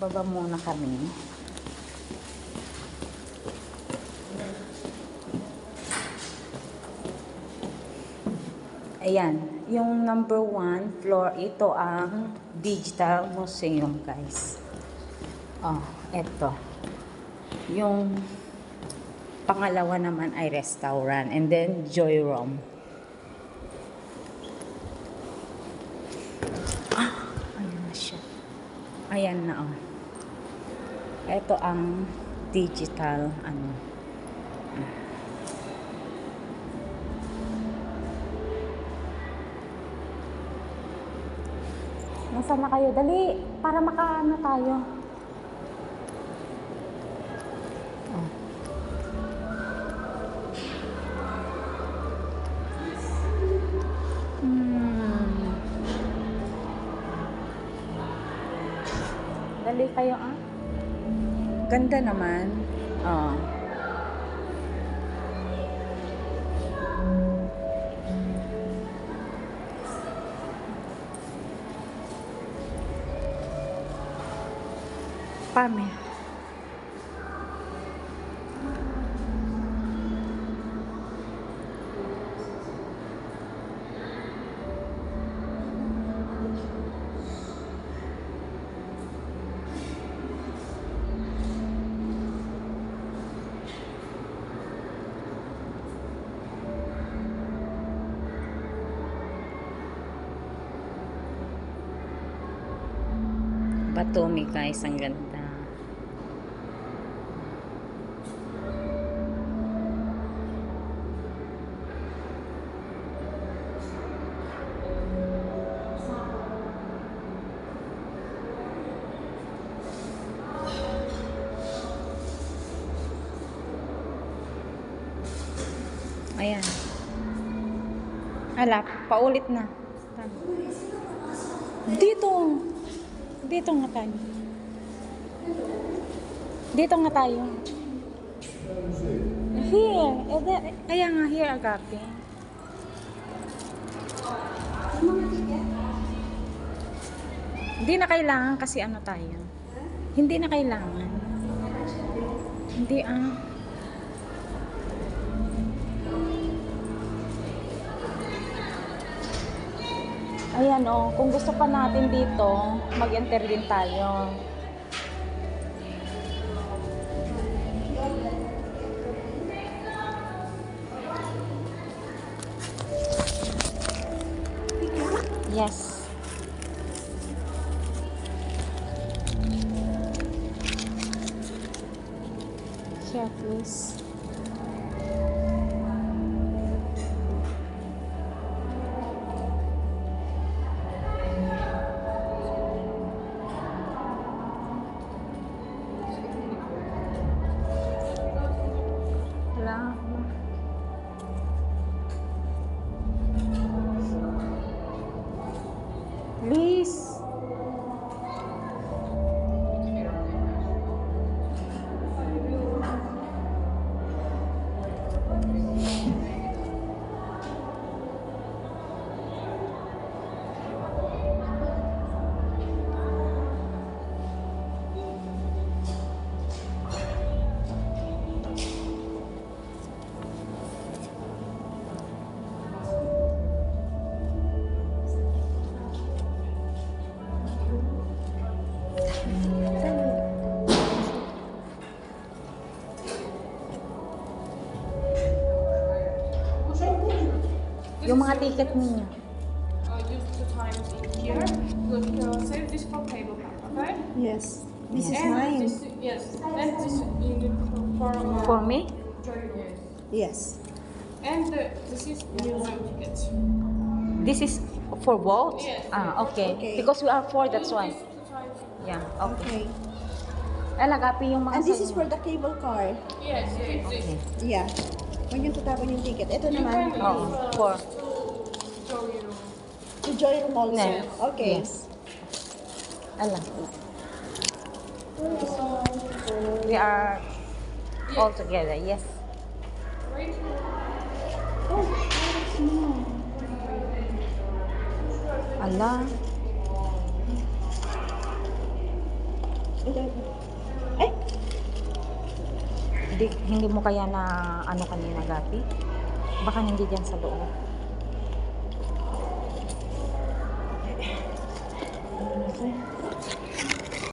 Baba muna kami. Ayan, yung number 1 floor, ito ang Digital Museum, guys. Oh, eto. Yung pangalawa naman ay restaurant, and then Joy Room. Ayan na siya. Ayan na, oh. Ito ang digital, ano. Nasaan na kayo? Dali, para makaano tayo. Oh. Dali kayo, ah. Ganda naman. Oh. Pame. Batumi, guys, ang ganda. Ayan. Ala, paulit na. Dito. Dito nga tayo. Dito nga tayo. Here. Kaya nga, here, Agape. Hindi na kailangan kasi ano tayo. Hindi na kailangan. Hindi, Ayan, oh. Kung gusto pa natin dito, mag-enter din tayo. Yes. Here, please. Please. Yung mga ticket ninyo. Use the times in here. Good. Save this for table map, okay? Yes. This is And mine. this, yes. And this you need for For me? Yes. Yes. And this is museum ticket. This is for both? Yes. Okay. Okay. Because we are four, that's why. Use the times. Yeah, okay. Okay. Agape yung mga And this sa is inyo. for the cable car. Yes, yes, yes. Okay. Yeah. Huwag yung tatapon yung ticket. Ito You naman. can Oh, use for. show you. To join room also. Yes. Okay. Yes. We are all together, yes. Right? Oh, small. Ala. Ito. Ay! Hindi mo kaya na ano kanina gabi? Baka hindi dyan sa loob. Okay.